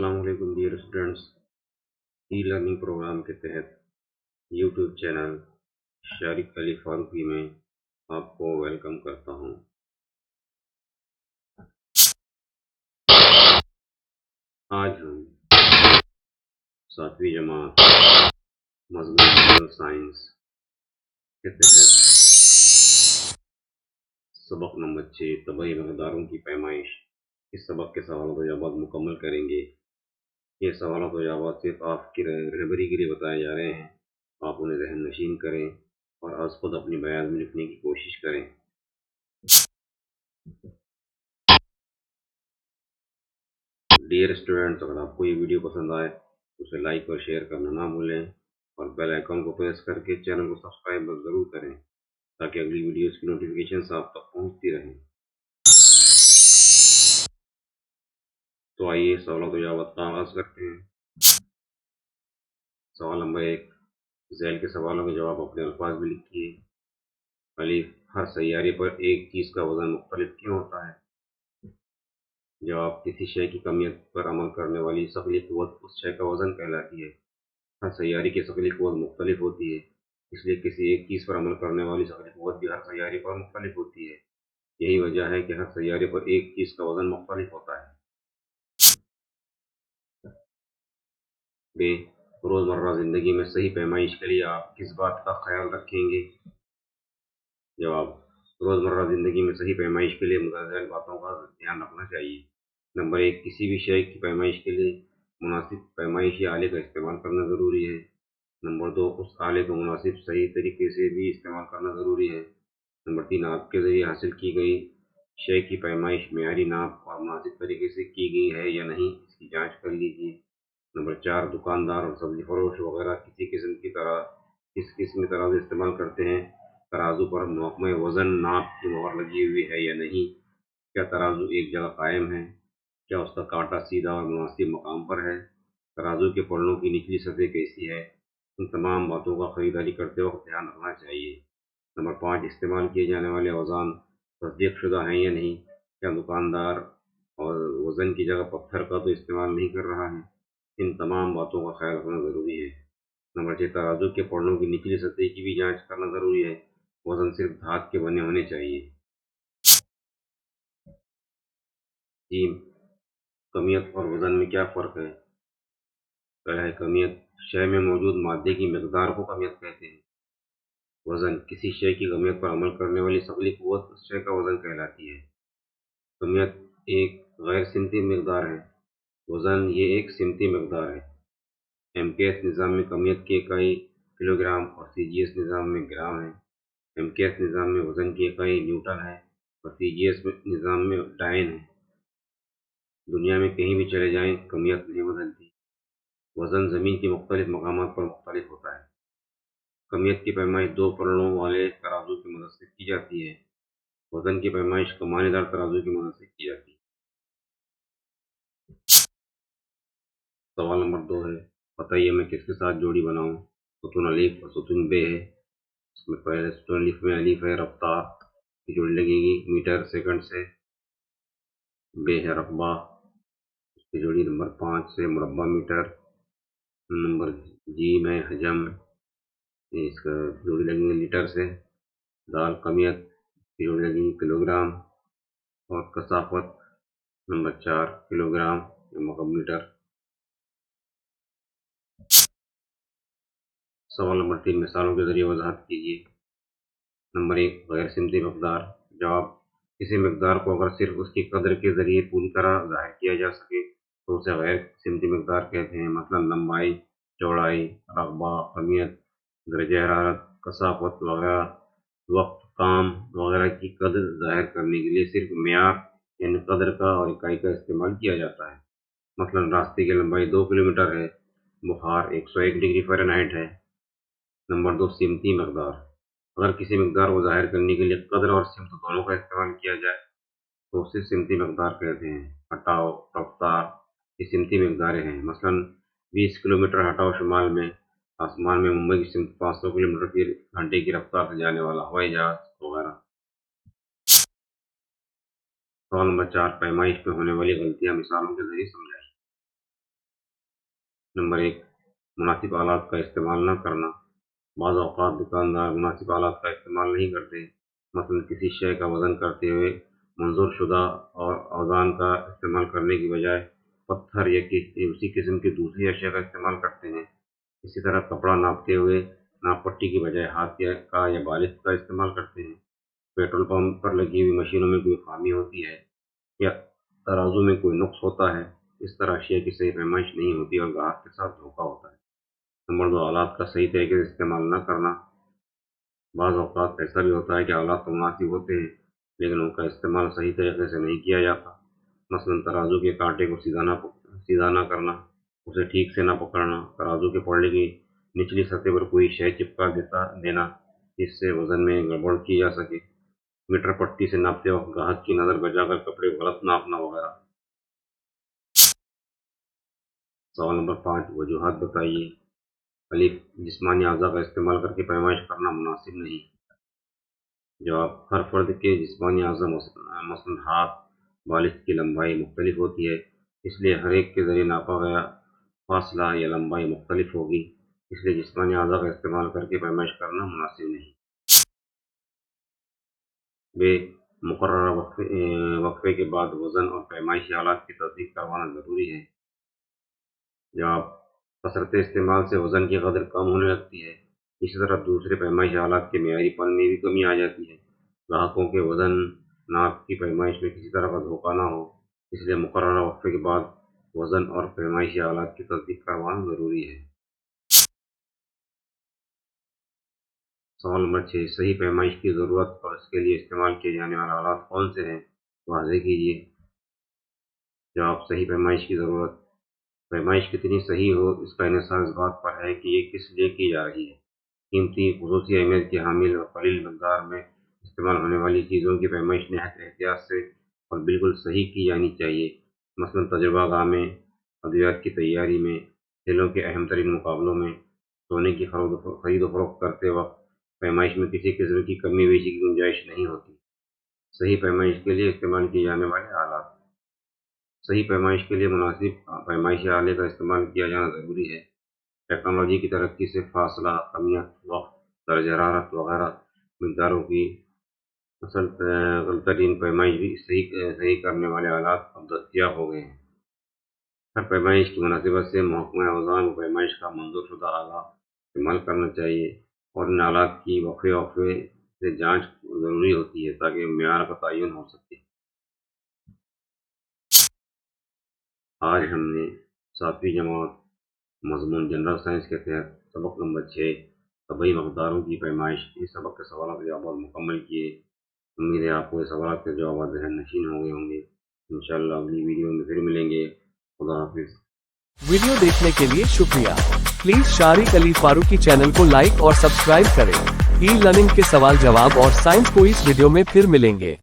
अस्सलाम वालेकुम dear students. E learning programme के तहत यूट्यूब चैनल शारिक अली फारूकी में आपको वेलकम करता हूं। आज हम 7वीं जमात मज़मून जनरल साइंस के तहत सबक नंबर 6 तबाही मकदारों की पैमाइश इस सबक के सवालों को जवाब मुकम्मल करेंगे। ये सवालों को जवाब सिर्फ आपकी रहबरी के लिए बताए जा रहे हैं। आप उन्हें ज़हन नशीन करें और आज खुद अपनी बयान में लिखने की कोशिश करें। डियर स्टूडेंट्स, अगर आपको ये वीडियो पसंद आए तो उसे लाइक और शेयर करना ना भूलें और बेल आइकन को प्रेस करके चैनल को सब्सक्राइब ज़रूर करें ताकि अगली वीडियोस की नोटिफिकेशन आप तक पहुंचती रहें। तो आइए सवालों के जवाब का आगाज करते हैं। सवाल नंबर 1, झैल के सवालों के जवाब अपने अल्फाज में लिखिए। अलीफ, हर सैयारे पर एक चीज़ का वजन मुख्तलिफ क्यों होता है? जवाब, किसी शय की कमियत पर अमल करने वाली सकली कुव्वत उस शय का वजन कहलाती है। हर सैयारे की सकली कुव्वत मुख्तलिफ होती है, इसलिए किसी एक चीज़ पर अमल करने वाली सकली कुव्वत भी हर सैयारे पर मुख्तलिफ होती है। यही वजह है कि हर सैयारे पर एक चीज़ का वजन मुख्तलिफ होता है। बे, रोज़मर्रा ज़िंदगी में सही पैमाइश के लिए आप किस बात का ख्याल रखेंगे? जवाब, रोज़मर्रा ज़िंदगी में सही पैमाइश के लिए मुतअद्दिल बातों का ध्यान रखना चाहिए। नंबर 1, किसी भी शय की पैमाइश के लिए मुनासिब पैमाइशी आले का इस्तेमाल करना ज़रूरी है। नंबर 2, उस आले को मुनासिब सही तरीके से भी इस्तेमाल करना ज़रूरी है। नंबर 3, आपके ज़रिए हासिल की गई शय की पैमाइश मेयारी नाप और मुनासिब तरीके से की गई है या नहीं, इसकी जांच कर लीजिए। नंबर 4, दुकानदार और सब्जी फरोश वगैरह किस किस्म की तराजू इस्तेमाल करते हैं? तराजू पर महकमे वज़न नाप की मोहर लगी हुई है या नहीं? क्या तराजू एक जगह कायम है? क्या उसका कांटा सीधा और मुनासिब मकाम पर है? तराजू के पलड़ों की निचली सतह कैसी है? इन तमाम बातों का खरीदारी करते वक्त ध्यान रखना चाहिए। नंबर 5, इस्तेमाल किए जाने वाले औज़ान तस्दीक शुदा हैं या नहीं? क्या दुकानदार और वज़न की जगह पत्थर का तो इस्तेमाल नहीं कर रहा है? इन तमाम बातों का ख्याल रखना ज़रूरी है। नंबर 6, तराजू के पलड़ों की निचली सतह की भी जांच करना ज़रूरी है। वज़न सिर्फ धात के बने होने चाहिए। जीम, कमियत और वज़न में क्या फ़र्क है? पहला है कमियत, शय में मौजूद मादे की मिकदार को कमियत कहते हैं। वज़न, किसी शय की कमियत पर अमल करने वाली सकली कुव्वत उस शय का वज़न कहलाती है। कमियत एक गैर सिमती मिकदार है, वज़न ये एक सिमती मिकदार है। एमकेएस निज़ाम में कमियत की इकाई किलोग्राम और सीजीएस निज़ाम में ग्राम है। एमकेएस निज़ाम में वज़न की इकाई न्यूटन है और सीजीएस निज़ाम में डायन है। दुनिया में कहीं भी चले जाएं, कमियत नहीं बदलती। वज़न ज़मीन के मुख्तलिफ मकामात पर मुख्तलिफ होता है। कमियत की पैमाइश दो पलड़ों वाले तराजू की मदद से की जाती है। वज़न की पैमाइश कमानीदार तराजू की मदद से की जाती है। सवाल नंबर 2 है, बताइए मैं किसके साथ जोड़ी बनाऊं? सुतून अलीफ और सुतून बे है। इसमें पहले सुतून अलीफ में अलीफ है रफ्तार की जोड़ी लगेगी मीटर सेकंड से। बे है रकबा, इसकी जोड़ी नंबर 5 से मुरब्बा मीटर। नंबर जीम है हजम, इसका जोड़ी लगेगी लीटर से। दाल कमियत की जोड़ी लगेगी किलोग्राम और कसाफत नंबर 4 किलोग्राम या मकब मीटर। सवाल नंबर 3, मिसालों के जरिए वजाहत कीजिए। नंबर 1, गैर सिमती मकदार। जवाब, किसी मकदार को अगर सिर्फ उसकी कदर के जरिए पूरी तरह जाहिर किया जा सके तो उसे गैर सिमती मकदार कहते हैं। मसलन लंबाई, चौड़ाई, रकबा, कमियत, दर्जा हरारत, कसाफत वगैरह। वक्त, काम वगैरह की कदर जाहिर करने के लिए सिर्फ मेयार यानी कदर का और इकाई का इस्तेमाल किया जाता है। मसलन रास्ते की लंबाई 2 किलोमीटर है, बुखार 101 डिग्री फ़ारेनहाइट है। नंबर 2, सिमती मकदार। अगर किसी मकदार को ज़ाहिर करने के लिए कदर और सिमत दोनों का इस्तेमाल किया जाए तो उसे सिमती मकदार कहते हैं। हटाओ, रफ्तार, ये सिमती मकदारें हैं। मसलन 20 किलोमीटर हटाओ शुमाल में आसमान में मुंबई की सिमत 500 किलोमीटर की घंटे की रफ्तार से जाने वाला हवाई जहाज वगैरह। सवाल नंबर 4, पैमाइश में होने वाली गलतियाँ मिसालों के जरिए समझाइए। नंबर 1, मुनासिब आलात का इस्तेमाल न करना। बाज़ औक़ात दुकानदार मुनासिब आलात का इस्तेमाल नहीं करते। मसलन किसी शय का वज़न करते हुए मंज़ूर शुदा और औज़ान का इस्तेमाल करने की बजाय पत्थर या उसी किस्म की दूसरी अशिया का इस्तेमाल करते हैं। इसी तरह कपड़ा नापते हुए नाप पट्टी की बजाय हाथ का या बालिश का इस्तेमाल करते हैं। पेट्रोल पंप पर लगी हुई मशीनों में कोई खामी होती है या तराजू में कोई नुक्स होता है, इस तरह अशिया की सही पैमाइश नहीं होती और ग्राहक के साथ धोखा होता है। नंबर 2, आलात का सही तरीके से इस्तेमाल न करना। बाज़ औक़ात ऐसा भी होता है कि आलात तो मुनासिब होते हैं, लेकिन उनका इस्तेमाल सही तरीके से नहीं किया जाता। मसलन तराजू के कांटे को सीधा न करना, उसे ठीक से न पकड़ना, तराजू के पलड़े की निचली सतह पर कोई शय चिपका देना जिससे वज़न में गड़बड़ की जा सके, मीटर पट्टी से नापते वक्त ग्राहक की नज़र बचाकर कपड़े को गलत नापना वगैरह। सवाल नंबर 5, वजूहात बताइए। अलिफ, जिस्मानी अज़ा का इस्तेमाल करके पैमाइश करना मुनासिब नहीं। जवाब, हर फर्द के जिस्मानी अज़ा मसलन हाथ, बालिश की लंबाई मुख्तलिफ होती है, इसलिए हर एक के ज़रिए नापा गया फासला या लंबाई मुख्तलिफ होगी, इसलिए जिस्मानी अज़ा का इस्तेमाल करके पैमाइश करना मुनासिब नहीं। बे, मुकर्ररा वक्फे के बाद वज़न और पैमाइशी आलात की तस्दीक करवाना ज़रूरी है। जवाब, कसरत इस्तेमाल से वज़न की कदर कम होने लगती है, इसी तरह दूसरे पैमाइशी आलात के मेयारीपन में भी कमी आ जाती है। ग्राहकों के वज़न नाप की पैमाइश में किसी तरह का धोखा न हो, इसलिए मुकर्ररा वक्फे के बाद वज़न और पैमाइशी आलात की तस्दीक करवाना ज़रूरी है। सवाल नंबर 6, सही पैमाइश की ज़रूरत और इसके लिए इस्तेमाल किए जाने वाले आलात कौन से हैं, वाज़ेह कीजिए। जवाब, सही पैमाइश की ज़रूरत। पैमाइश कितनी सही हो, इसका इन्हिसार इस बात पर है कि ये किस लिए की जा रही है। कीमती, खुसूसी अहमियत की हामिल और कलील मकदार में इस्तेमाल होने वाली चीज़ों की पैमाइश नहायत एहतियात से और बिल्कुल सही की जानी चाहिए। मसलन तजुर्बागाह में, अद्वियात की तैयारी में, खेलों के अहम तरीन मुकाबलों में, सोने की खरीद व फरोख्त करते वक्त पैमाइश में किसी किस्म की कमी बेशी की गुंजाइश नहीं होती। सही पैमाइश के लिए इस्तेमाल किए जाने वाले आलात। सही पैमाइश के लिए मुनासिब पैमाइशी आले का इस्तेमाल किया जाना ज़रूरी है। टेक्नोलॉजी की तरक्की से फासला, कमियत, वक्त, दर्ज हरारत वगैरह मकदारों की तरीन पैमाइश भी सही करने वाले आलात अब दस्तयाब हो गए हैं। हर पैमाइश की मुनासिबत से महकमा औज़ान व पैमाइश का मंजूर शुदा आला इस्तेमाल करना चाहिए और इन आलात की वक्फे से जांच ज़रूरी होती है ताकि मेयार का तयन हो सके। आज हमने 7वीं जमात मज़मून जनरल साइंस के तहत सबक नंबर 6 तबई मकदारों की पैमाइश, इस सबक के सवालों के जवाब मुकम्मल किए। उम्मीद है आपको ये सवाल के जवाब ज़हन नशीन हो गए होंगे। इंशाअल्लाह अगली वीडियो में फिर मिलेंगे। खुदा हाफिज़। वीडियो देखने के लिए शुक्रिया। प्लीज शारिक अली फारूकी चैनल को लाइक और सब्सक्राइब करें। ई लर्निंग के सवाल जवाब और साइंस को इस वीडियो में फिर मिलेंगे।